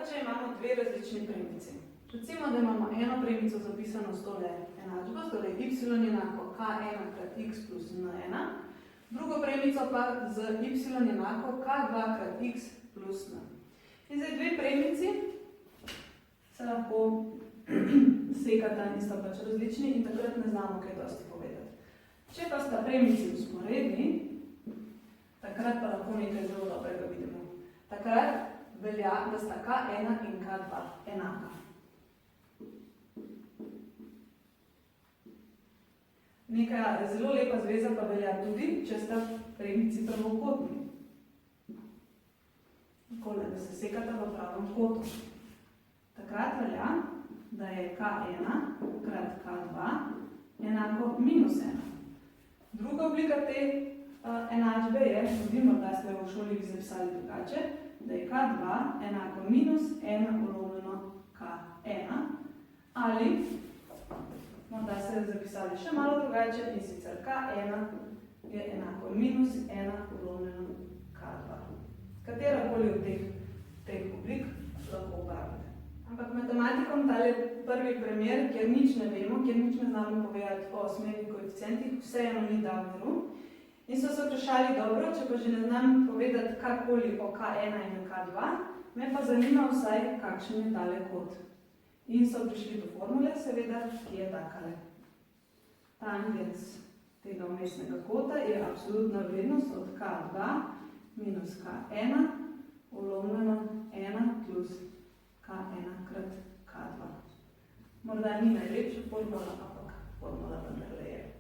če imamo dve različni premici. Recimo, da imamo eno premico zapisano s tole enačbo, torej y enako k1 krat x plus n1, drugo premico pa z y enako k2 krat x plus n. In zdaj dve premici se lahko sekata in sta pač različni in takrat ne znamo kaj dosti povedati. Če pa sta premici vzporedni, takrat pa lahko nekaj zelo dobrega vidimo. Takrat velja, da sta k1 in k2 enaka. Neka zelo lepa zveza pa velja tudi, če sta premici pravokotni. Takole, da se sekata v pravem kotu. Takrat velja, da je k1 krat k2 enako minus 1. Druga oblika te enačbe je, tudi morda ste v šoli zapisali drugače, da je k2 enako minus 1 ulovljeno k1, ali morda ste zapisali še malo drugače in sicer k1 je enako minus 1 ulovljeno k2. Katerakoli od teh oblik lahko uporabite. Ampak matematikom tale prvi primer, kjer nič ne vemo, kjer nič ne znamo povedati o smernih koeficientih, vseeno ni dal miru. In so se vprašali, dobro, če pa že ne znam povedati karkoli o k1 in k2, me pa zanima vsaj, kakšen je tale kot. In so prišli do formule, seveda, ki je takale. Tangens tega vmesnega kota je absolutna vrednost od k2 minus k1 ulovljeno 1 plus k1 krat k2. Morda ni najlepša formula, ampak formula vendarle je.